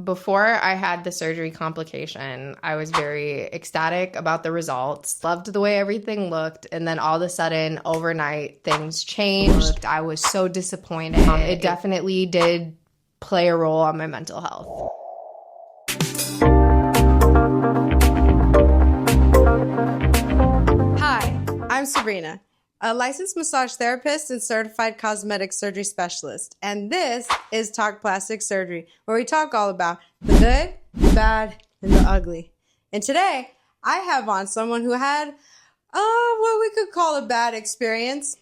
before I had the surgery complication, I was very ecstatic about the results, loved the way everything looked, and then all of a sudden, overnight, things changed. I was so disappointed. It definitely did play a role on my mental health. Hi, I'm Sabrina, a licensed massage therapist and certified cosmetic surgery specialist. And this is Talk Plastic Surgery, where we talk all about the good, the bad, and the ugly. And today, I have on someone who had, what we could call a bad experience.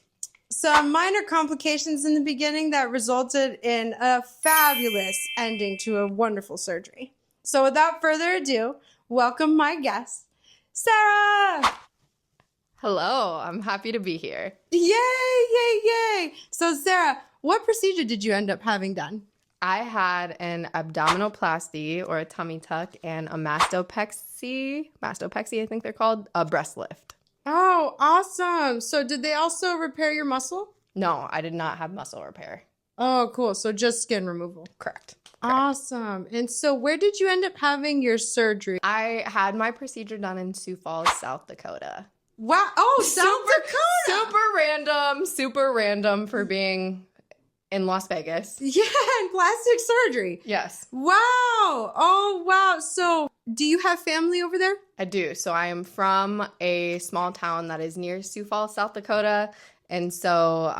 Some minor complications in the beginning that resulted in a fabulous ending to a wonderful surgery. So without further ado, welcome my guest, Sarah! Hello, I'm happy to be here. Yay, yay, yay. So Sarah, what procedure did you end up having done? I had an abdominoplasty or a tummy tuck and a mastopexy, I think they're called, a breast lift. Oh, awesome. So did they also repair your muscle? No, I did not have muscle repair. Oh, cool. So just skin removal. Correct. Awesome. And so where did you end up having your surgery? I had my procedure done in Sioux Falls, South Dakota. Wow. Oh, South Dakota. Super random for being in Las Vegas. Yeah, and plastic surgery. Yes. Wow. Oh, wow. So do you have family over there? I do. So I am from a small town that is near Sioux Falls, South Dakota. And so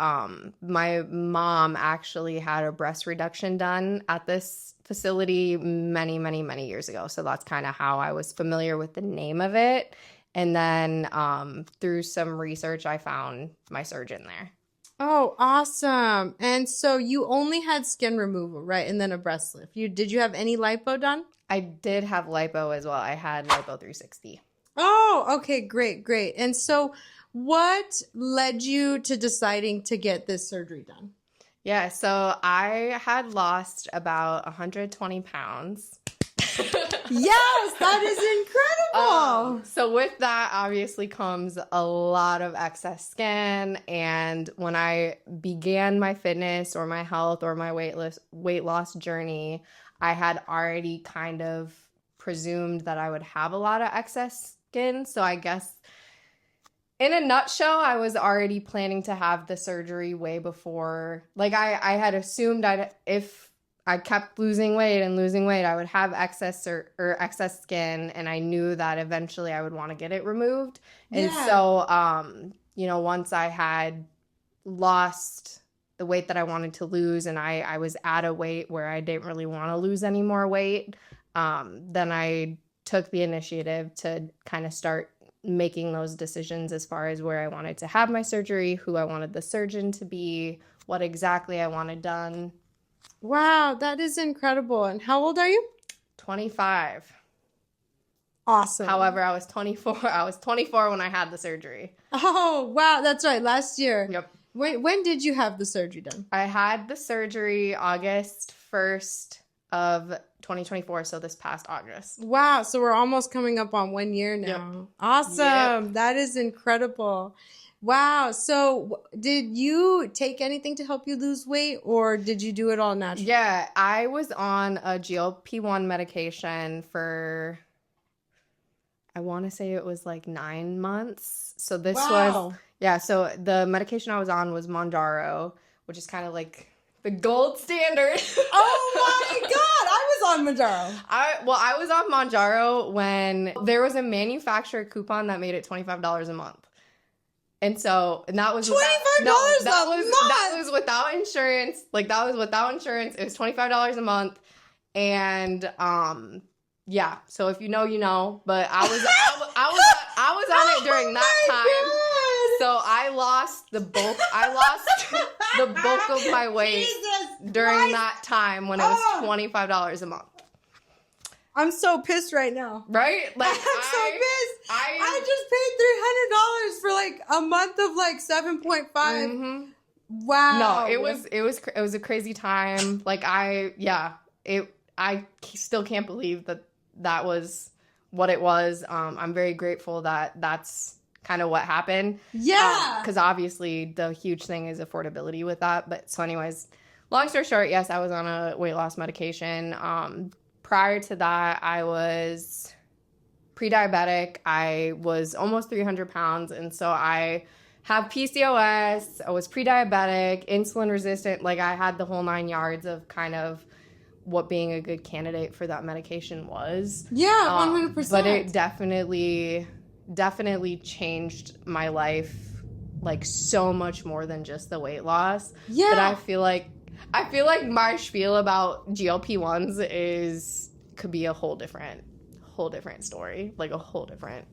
my mom actually had a breast reduction done at this facility many, many, many years ago. So that's kind of how I was familiar with the name of it. And then through some research, I found my surgeon there. Oh, awesome. And so you only had skin removal, right? And then a breast lift. Did you have any lipo done? I did have lipo as well. I had lipo 360. Oh, okay. Great, great. And so what led you to deciding to get this surgery done? Yeah, so I had lost about 120 pounds. Yes, that is incredible. So with that obviously comes a lot of excess skin, and when I began my fitness or my health or my weight loss journey, I had already kind of presumed that I would have a lot of excess skin. So I guess in a nutshell, I was already planning to have the surgery way before. Like I had assumed if I kept losing weight, I would have excess or excess skin, and I knew that eventually I would want to get it removed. And so, once I had lost the weight that I wanted to lose, and I was at a weight where I didn't really want to lose any more weight, then I took the initiative to kind of start making those decisions as far as where I wanted to have my surgery, who I wanted the surgeon to be, what exactly I wanted done. Wow, that is incredible. And how old are you? 25. Awesome. However, I was 24. I was 24 when I had the surgery. Oh, wow. That's right. Last year. Yep. When did you have the surgery done? I had the surgery August 1st of 2024, so this past August. Wow. So we're almost coming up on 1 year now. Yep. Awesome. Yep. That is incredible. Wow. So did you take anything to help you lose weight, or did you do it all naturally? Yeah, I was on a GLP-1 medication for, I want to say it was like 9 months. So this was, so the medication I was on was Mounjaro, which is kind of like the gold standard. Oh my God, I was on Mounjaro. I was on Mounjaro when there was a manufacturer coupon that made it $25 a month. And that was $25 a month. That was without insurance. Like that was without insurance. It was $25 a month. And so if you know, you know. But I was on it during that time. God. So I lost the bulk. The bulk of my weight during that time when it was $25 a month. I'm so pissed right now. Right? Like I'm so pissed. I just paid $300 for like a month of like 7.5. Mm-hmm. Wow. No, it was a crazy time. Like I still can't believe that was what it was. I'm very grateful that that's kind of what happened. Yeah. Because obviously the huge thing is affordability with that. But so anyways, long story short, yes, I was on a weight loss medication. prior to that, I was pre-diabetic. I was almost 300 pounds. And so I have PCOS. I was pre-diabetic, insulin resistant. Like I had the whole 9 yards of kind of what being a good candidate for that medication was. Yeah, 100%. But it definitely changed my life, like so much more than just the weight loss. Yeah. But I feel like my spiel about GLP-1s could be a whole different story, like a whole different.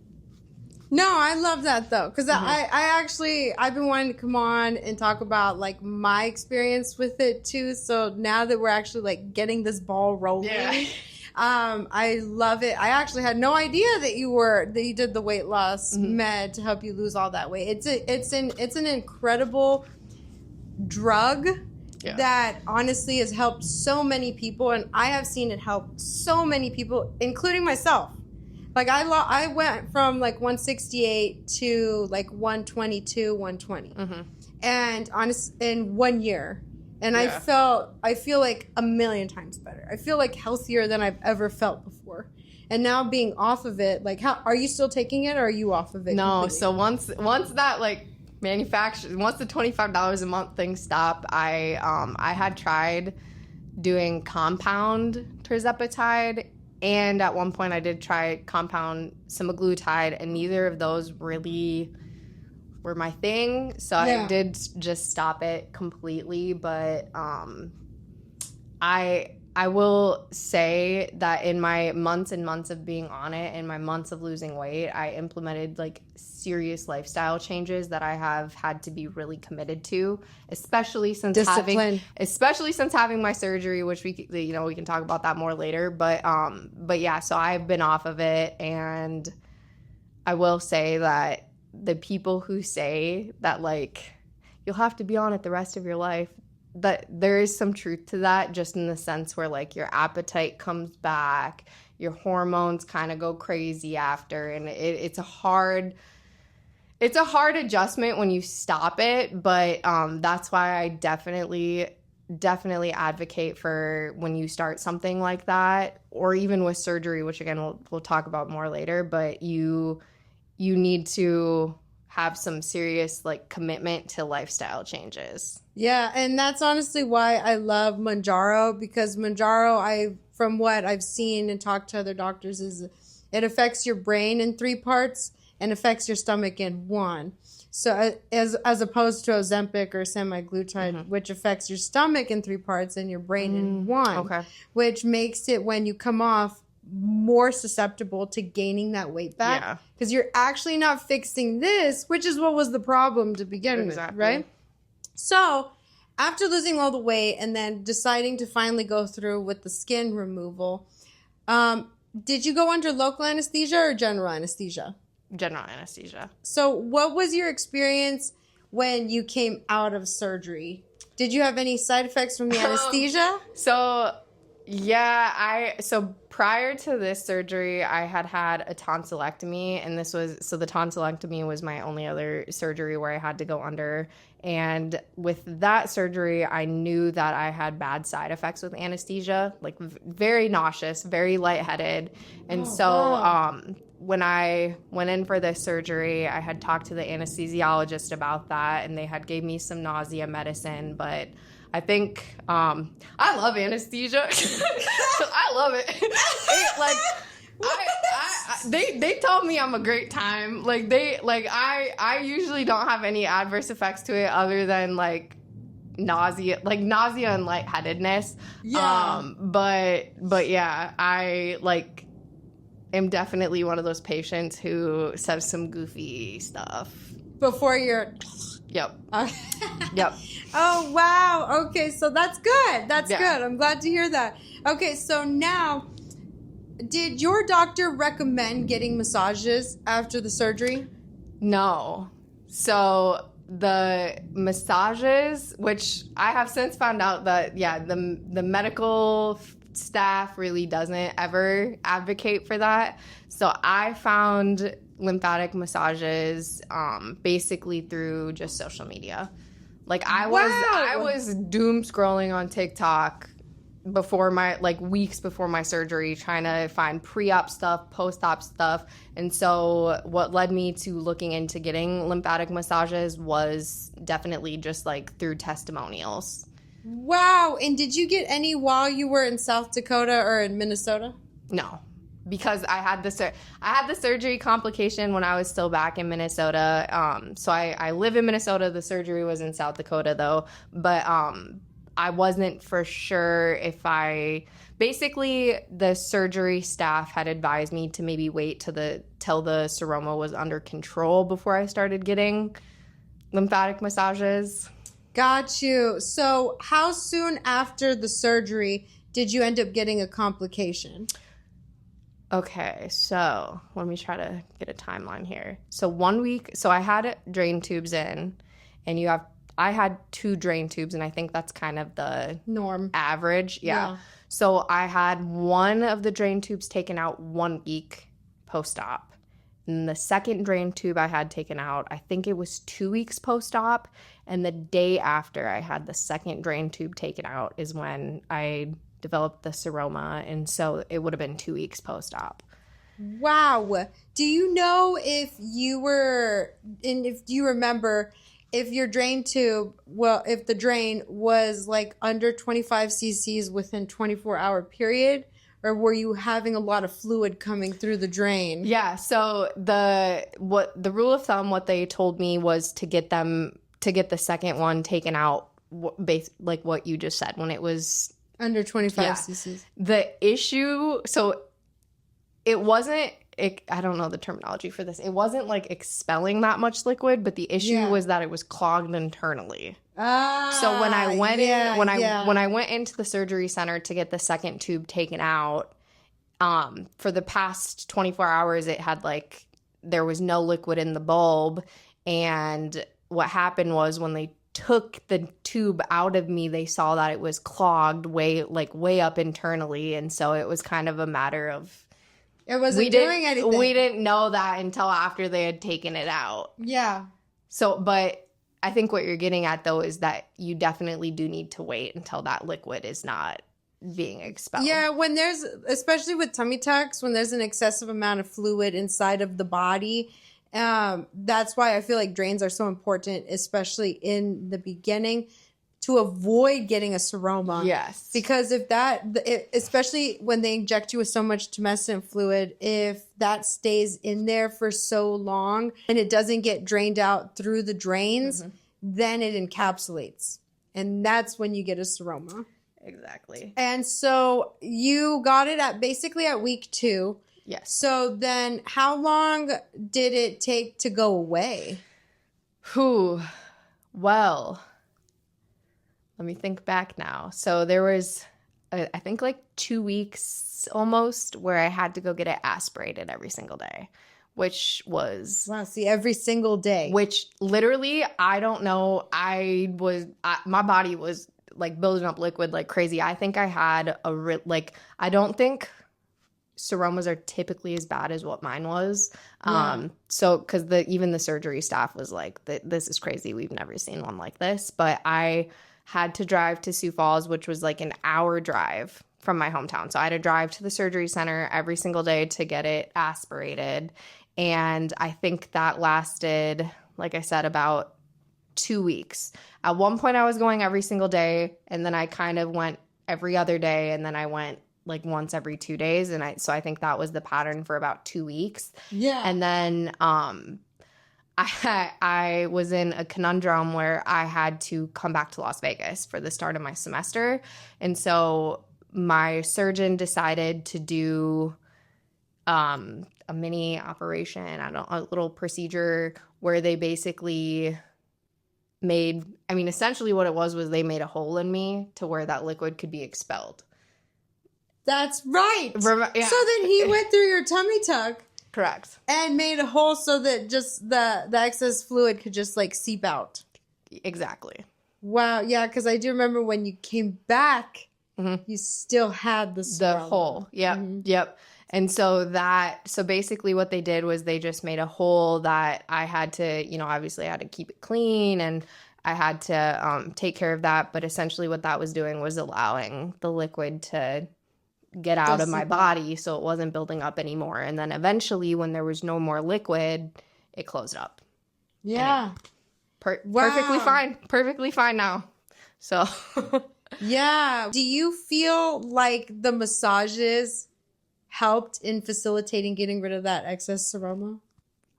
No, I love that though, because I've been wanting to come on and talk about like my experience with it too. So now that we're actually like getting this ball rolling, I love it. I actually had no idea that you did the weight loss med to help you lose all that weight. It's an incredible drug that honestly has helped so many people, and I have seen it help so many people, including myself. Like I went from like 168 to like 122, 120, and in 1 year, and I feel like a million times better. I feel like healthier than I've ever felt before, and now being off of it, like how are you still taking it, or are you off of it? No, completely? so once that like once the $25 a month thing stopped, I had tried doing compound tirzepatide. And at one point, I did try compound semaglutide, and neither of those really were my thing. So I did just stop it completely. But I will say that in my months and months of being on it, and my months of losing weight, I implemented like serious lifestyle changes that I have had to be really committed to, especially since having my surgery, which we can talk about that more later. But yeah, so I've been off of it, and I will say that the people who say that like you'll have to be on it the rest of your life, that there is some truth to that, just in the sense where like your appetite comes back, your hormones kind of go crazy after, and it's a hard adjustment when you stop it. But that's why I definitely advocate for when you start something like that, or even with surgery, which again we'll talk about more later, but you need to have some serious like commitment to lifestyle changes. Yeah, and that's honestly why I love Mounjaro, because Mounjaro, from what I've seen and talked to other doctors, is it affects your brain in 3 parts and affects your stomach in 1. So as opposed to Ozempic or semaglutide, which affects your stomach in 3 parts and your brain in 1, which makes it, when you come off, more susceptible to gaining that weight back, because you're actually not fixing this, which is what was the problem to begin with, right? So after losing all the weight and then deciding to finally go through with the skin removal, did you go under local anesthesia or general anesthesia? General anesthesia. So what was your experience when you came out of surgery? Did you have any side effects from the anesthesia? So prior to this surgery, I had a tonsillectomy, and the tonsillectomy was my only other surgery where I had to go under. And with that surgery, I knew that I had bad side effects with anesthesia, like very nauseous, very lightheaded. And when I went in for this surgery, I had talked to the anesthesiologist about that, and they had gave me some nausea medicine, but I think I love anesthesia. I love it. They told me I'm a great time. I usually don't have any adverse effects to it other than like nausea and lightheadedness. Yeah. But yeah, I like am definitely one of those patients who says some goofy stuff before you're. Yep. Yep. Oh, wow. Okay, so that's good. That's good. I'm glad to hear that. Okay, so now, did your doctor recommend getting massages after the surgery? No. So the massages, which I have since found out that, the medical staff really doesn't ever advocate for that. So I found lymphatic massages basically through just social media. Like I was doom scrolling on TikTok before my, like, weeks before my surgery, trying to find pre-op stuff, post-op stuff. And so what led me to looking into getting lymphatic massages was definitely just like through testimonials. Wow. And did you get any while you were in South Dakota or in Minnesota? No, because I had the surgery complication when I was still back in Minnesota. So I live in Minnesota. The surgery was in South Dakota though, but I wasn't for sure if basically the surgery staff had advised me to maybe wait till the seroma was under control before I started getting lymphatic massages. Got you. So how soon after the surgery did you end up getting a complication? Okay, so let me try to get a timeline here. So 1 week, so I had drain tubes in, and I had 2 drain tubes, and I think that's kind of the Norm. average. Yeah. So I had one of the drain tubes taken out 1 week post-op. And the second drain tube I had taken out, I think it was 2 weeks post-op. And the day after I had the second drain tube taken out is when I developed the seroma. And so it would have been 2 weeks post-op. Wow. Do you know if you remember if your drain tube, if the drain was like under 25 cc's within 24-hour period, or were you having a lot of fluid coming through the drain? Yeah, so the rule of thumb, what they told me was to get the second one taken out, like what you just said, when it was under 25 cc's. The issue, so it wasn't, I don't know the terminology for this. It wasn't like expelling that much liquid, but the issue was that it was clogged internally. So when I went when I went into the surgery center to get the second tube taken out, for the past 24 hours, it had like, there was no liquid in the bulb. And what happened was when they took the tube out of me, they saw that it was clogged way up internally. And so it was kind of a matter of, it wasn't doing anything. We didn't know that until after they had taken it out. Yeah. So, but I think what you're getting at, though, is that you definitely do need to wait until that liquid is not being expelled. Yeah, when there's, especially with tummy tucks, when there's an excessive amount of fluid inside of the body, that's why I feel like drains are so important, especially in the beginning, to avoid getting a seroma. Yes. Because especially when they inject you with so much tumescent fluid, if that stays in there for so long and it doesn't get drained out through the drains, then it encapsulates. And that's when you get a seroma. Exactly. And so you got it basically at week 2. Yes. So then how long did it take to go away? Well, let me think back now. So there was, I think like 2 weeks almost where I had to go get it aspirated every single day, which was... Wow, see, every single day. Which literally, I don't know, my body was like building up liquid like crazy. I think I had I don't think seromas are typically as bad as what mine was. So, because even the surgery staff was like, this is crazy. We've never seen one like this. But I had to drive to Sioux Falls, which was like an hour drive from my hometown. So I had to drive to the surgery center every single day to get it aspirated. And I think that lasted, like I said, about 2 weeks. At one point I was going every single day, and then I kind of went every other day, and then I went like once every 2 days. And so I think that was the pattern for about 2 weeks. Yeah. And then I was in a conundrum where I had to come back to Las Vegas for the start of my semester. And so my surgeon decided to do a mini operation, a little procedure where they basically essentially what it was they made a hole in me to where that liquid could be expelled. That's right. Yeah. So then he went through your tummy tuck. Correct. And made a hole so that just the excess fluid could just like seep out. Exactly. Wow. Yeah, because I do remember when you came back, you still had the hole. Yep. Yep. And so basically what they did was they just made a hole that I had to, obviously I had to keep it clean, and I had to take care of that. But essentially what that was doing was allowing the liquid to get out of my body, so it wasn't building up anymore. And then eventually when there was no more liquid, it closed up. Yeah. Perfectly fine now. So yeah. Do you feel like the massages helped in facilitating getting rid of that excess seroma?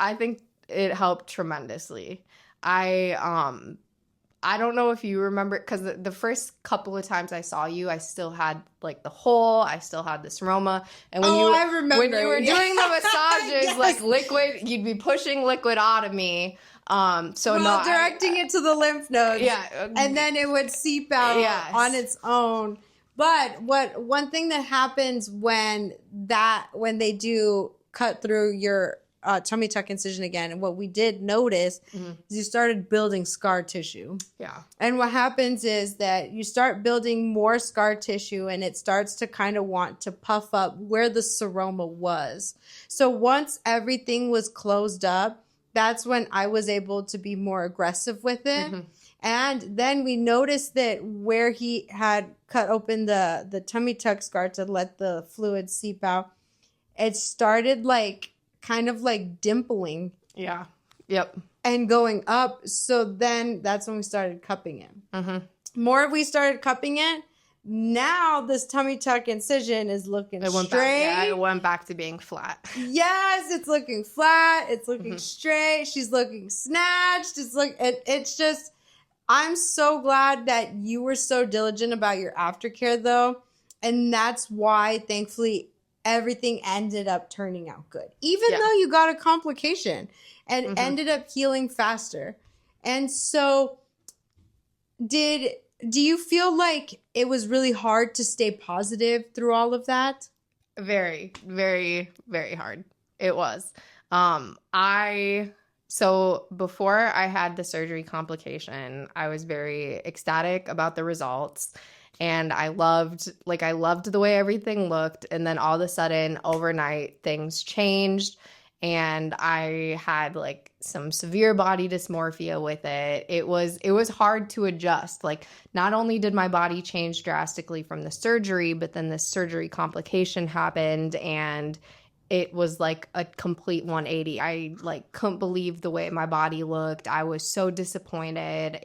I think it helped tremendously. I don't know if you remember, because the first couple of times I saw you, I still had like the hole, I still had the seroma. And when I remember. When you were doing the massages, yes. like liquid, you'd be pushing liquid out of me. Directing it to the lymph nodes. Yeah. And then it would seep out on its own. But one thing that happens when they do cut through your tummy tuck incision again, and what we did notice is you started building scar tissue. Yeah. And what happens is that you start building more scar tissue, and it starts to kind of want to puff up where the seroma was. So once everything was closed up, that's when I was able to be more aggressive with it. And then we noticed that where he had cut open the tummy tuck scar to let the fluid seep out, it started kind of like dimpling. Yeah. Yep. And going up. So then that's when we started cupping it. More we started cupping it, now this tummy tuck incision is looking straight. It went back to being flat. Yes, it's looking flat. It's looking straight. She's looking snatched. It's just, I'm so glad that you were so diligent about your aftercare though. And that's why, thankfully, everything ended up turning out good. Even though you got a complication and ended up healing faster. And so do you feel like it was really hard to stay positive through all of that? Very, very, very hard. It was. So before I had the surgery complication, I was very ecstatic about the results. And I loved the way everything looked. And then all of a sudden, overnight, things changed. And I had like some severe body dysmorphia with it. It was hard to adjust. Like, not only did my body change drastically from the surgery, but then the surgery complication happened, and it was like a complete 180. I couldn't believe the way my body looked. I was so disappointed.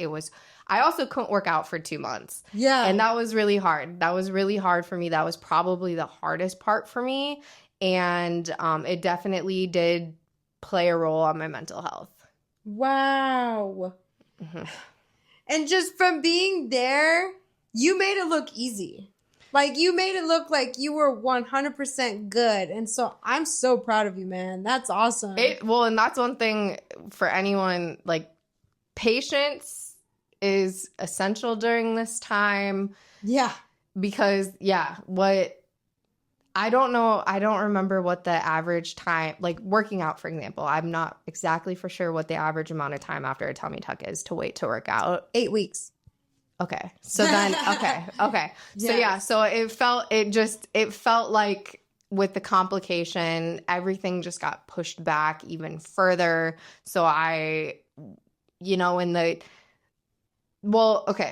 I also couldn't work out for 2 months. Yeah. And that was really hard. That was really hard for me. That was probably the hardest part for me. And it definitely did play a role on my mental health. Wow. And just from being there, you made it look easy. Like, you made it look like you were 100% good. And so I'm so proud of you, man. That's awesome. And that's one thing for anyone, like, patience is essential during this time. Yeah. Because, I don't know, I don't remember what the average time, like working out, for example, I'm not exactly for sure what the average amount of time after a tummy tuck is to wait to work out. 8 weeks. Okay. So then, okay. Yes. So it felt like with the complication, everything just got pushed back even further. So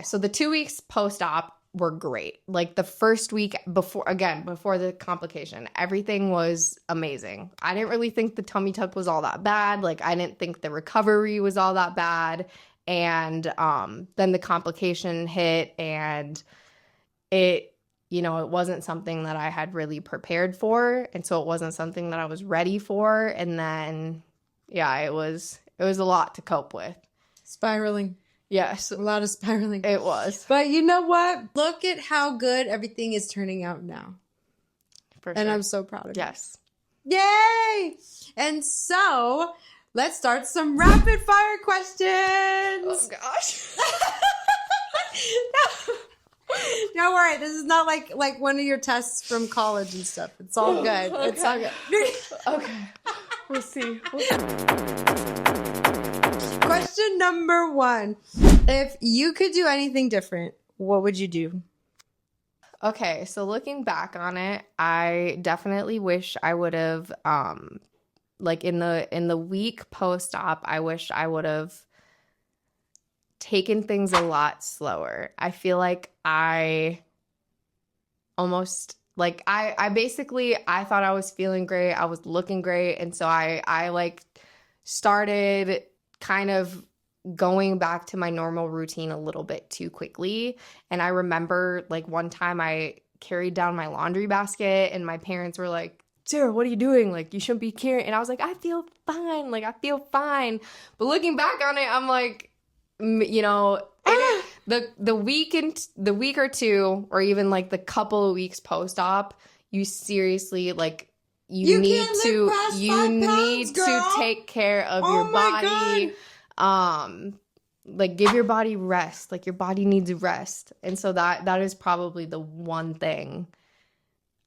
so the 2 weeks post-op were great. Like, the first week before the complication, everything was amazing. I didn't really think the tummy tuck was all that bad. Like, I didn't think the recovery was all that bad. And then the complication hit, and it wasn't something that I had really prepared for. And so it wasn't something that I was ready for. And then, it was a lot to cope with. Spiraling. Yes. A lot of spiraling. It was. But you know what? Look at how good everything is turning out now. For sure. And I'm so proud of you. Yes. Yay! And so, let's start some rapid fire questions. Oh, gosh. Don't worry. This is not like one of your tests from college and stuff. It's all good. Okay. It's all good. Okay. We'll see. Question number 1. If you could do anything different, what would you do? Okay, so looking back on it, I definitely wish I would have, in the week post-op, I wish I would have taken things a lot slower. I feel like I almost like I basically I thought I was feeling great. I was looking great. And so I like started kind of going back to my normal routine a little bit too quickly. And I remember like one time I carried down my laundry basket and my parents were like, Sarah, what are you doing? Like, you shouldn't be carrying. And I was like, I feel fine. Like, I feel fine. But looking back on it, I'm like, you know, the week or two, or even like the couple of weeks post-op, you seriously like you need to take care of your body. Like give your body rest. Like your body needs rest. And so that is probably the one thing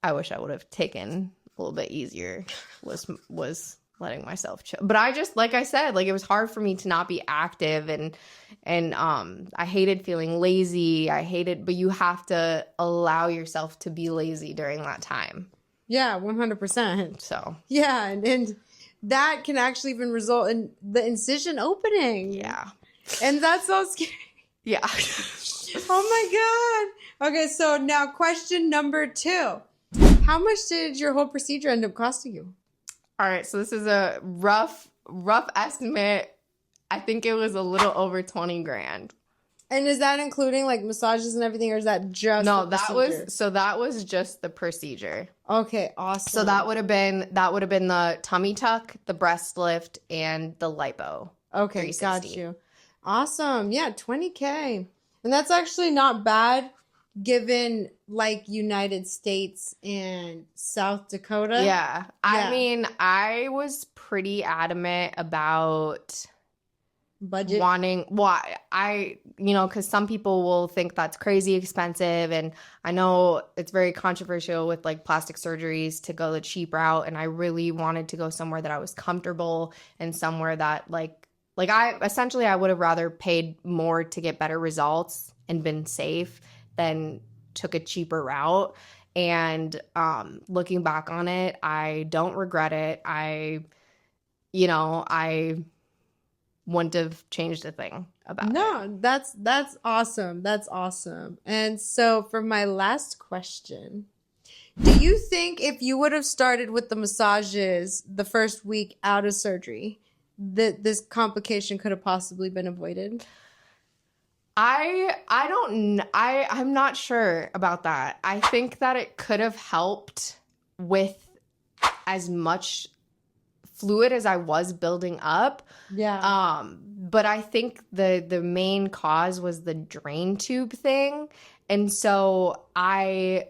I wish I would have taken a little bit easier was letting myself chill. But I just, like I said, like it was hard for me to not be active, and I hated feeling lazy. But you have to allow yourself to be lazy during that time. Yeah, 100%. So yeah, and that can actually even result in the incision opening. yeah, and that's so scary. Yeah. Oh my god. Okay, so now question number 2. How much did your whole procedure end up costing you? All right, so this is a rough estimate. I think it was a little over 20 grand. And is that including like massages and everything, or is that just No, that was just the procedure. Okay, awesome. So that would have been the tummy tuck, the breast lift, and the lipo. Okay, got you. Awesome. Yeah, 20K. And that's actually not bad given like United States and South Dakota. Yeah. I mean, I was pretty adamant about budget wanting because some people will think that's crazy expensive, and I know it's very controversial with like plastic surgeries to go the cheap route, and I really wanted to go somewhere that I was comfortable and somewhere that like I would have rather paid more to get better results and been safe than took a cheaper route. And looking back on it, I don't regret it. I wouldn't have changed a thing about it. No, that's awesome. That's awesome. And so for my last question, do you think if you would have started with the massages the first week out of surgery, that this complication could have possibly been avoided? I'm not sure about that. I think that it could have helped with as much fluid as I was building up. Yeah. But I think the main cause was the drain tube thing. And so I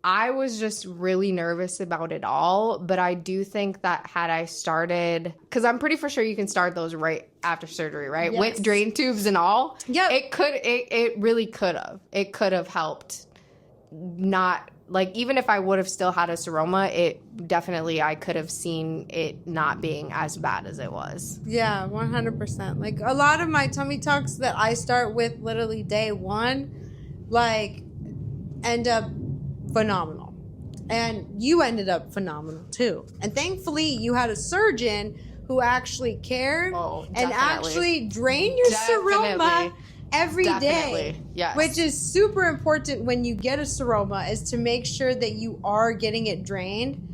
was just really nervous about it all. But I do think that had I started, because I'm pretty for sure you can start those right after surgery, right? Yes. With drain tubes and all. Yeah. It really could have. It could have helped. Not like, even if I would have still had a seroma, I could have seen it not being as bad as it was. Yeah, 100%. Like a lot of my tummy tucks that I start with literally day 1, like end up phenomenal. And you ended up phenomenal too. And thankfully you had a surgeon who actually cared and actually drained your seroma every day. Yes. Which is super important when you get a seroma, is to make sure that you are getting it drained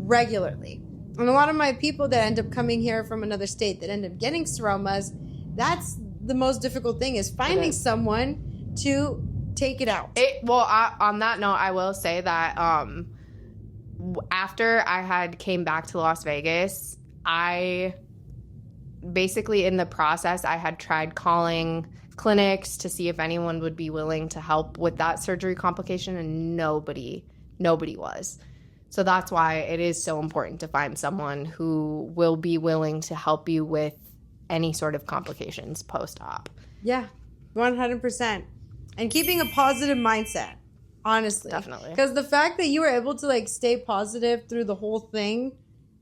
regularly. And a lot of my people that end up coming here from another state that end up getting seromas, that's the most difficult thing, is finding someone to take it out. On that note, I will say that after I had came back to Las Vegas, I basically, in the process, I had tried calling clinics to see if anyone would be willing to help with that surgery complication, and nobody was. So that's why it is so important to find someone who will be willing to help you with any sort of complications post-op. Yeah, 100%. And keeping a positive mindset, honestly. Definitely. Because the fact that you were able to like stay positive through the whole thing,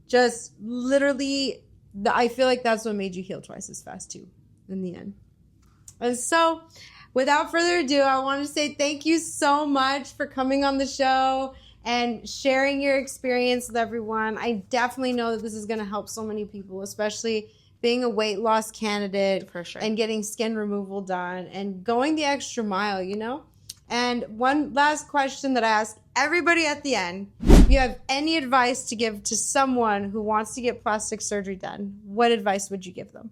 just literally, I feel like that's what made you heal twice as fast too, in the end. And so, without further ado, I want to say thank you so much for coming on the show and sharing your experience with everyone. I definitely know that this is going to help so many people, especially being a weight loss candidate For sure. and getting skin removal done and going the extra mile, you know? And one last question that I ask everybody at the end. If you have any advice to give to someone who wants to get plastic surgery done, what advice would you give them?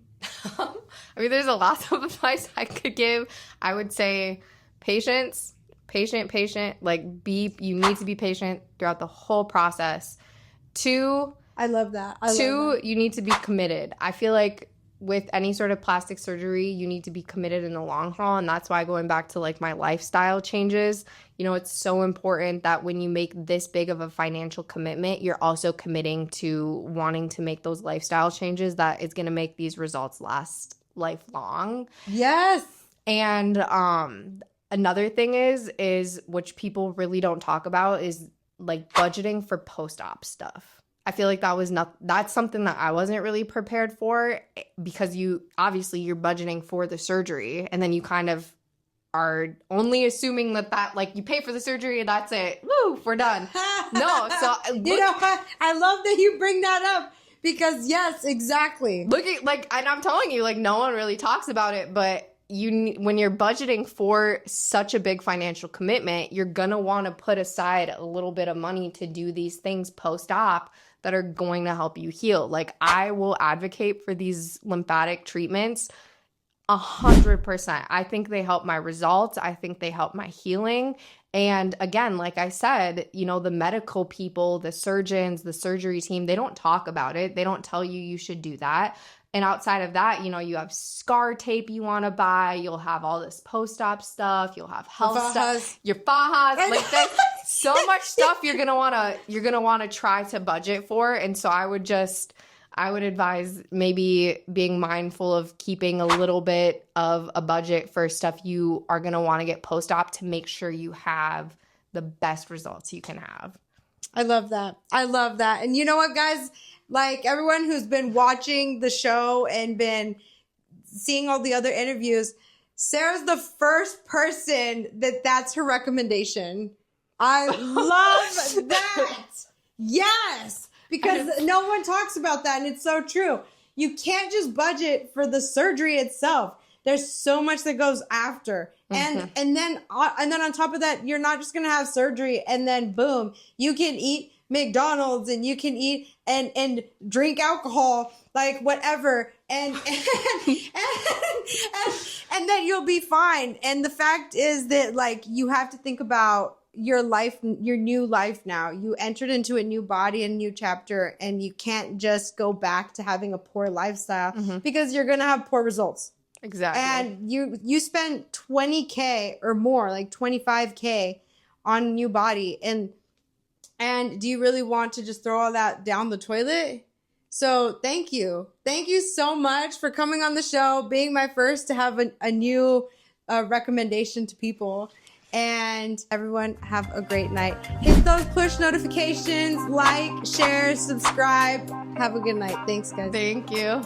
I mean, there's a lot of advice I could give. I would say patience, patient. Like, you need to be patient throughout the whole process. Two, I love that. you need to be committed. I feel like with any sort of plastic surgery, you need to be committed in the long haul. And that's why, going back to like my lifestyle changes, you know, it's so important that when you make this big of a financial commitment, you're also committing to wanting to make those lifestyle changes that is going to make these results last lifelong. Yes. And another thing is which people really don't talk about is like budgeting for post-op stuff. I feel like that's something that I wasn't really prepared for, because you're budgeting for the surgery, and then you kind of are only assuming that like you pay for the surgery and that's it. Woo, we're done. No, so you know what? I love that you bring that up, because yes, exactly. Looking like, and I'm telling you, like, no one really talks about it, but when you're budgeting for such a big financial commitment, you're gonna want to put aside a little bit of money to do these things post-op that are going to help you heal. Like, I will advocate for these lymphatic treatments 100%. I think they help my results. I think they help my healing. And again, like I said, you know, the medical people, the surgeons, the surgery team, they don't talk about it. They don't tell you should do that. And outside of that, you know, you have scar tape you want to buy. You'll have all this post-op stuff. You'll have health stuff. Your fajas. Like, there's so much stuff you're gonna wanna try to budget for. And so I would advise maybe being mindful of keeping a little bit of a budget for stuff you are gonna want to get post-op to make sure you have the best results you can have. I love that. And you know what, guys? Like, everyone who's been watching the show and been seeing all the other interviews, Sarah's the first person that's her recommendation. I love that. Yes. Because no one talks about that, and it's so true. You can't just budget for the surgery itself. There's so much that goes after. And then on top of that, you're not just going to have surgery and then boom, you can eat McDonald's and you can eat and drink alcohol, like whatever, and then you'll be fine. And the fact is that, like, you have to think about your life, your new life now. You entered into a new body, a new chapter, and you can't just go back to having a poor lifestyle because you're going to have poor results. Exactly. And you spent $20K or more, like $25K on a new body. And do you really want to just throw all that down the toilet? So thank you. Thank you so much for coming on the show, being my first to have a new recommendation to people. And everyone, have a great night. Hit those push notifications, like, share, subscribe. Have a good night. Thanks, guys. Thank you.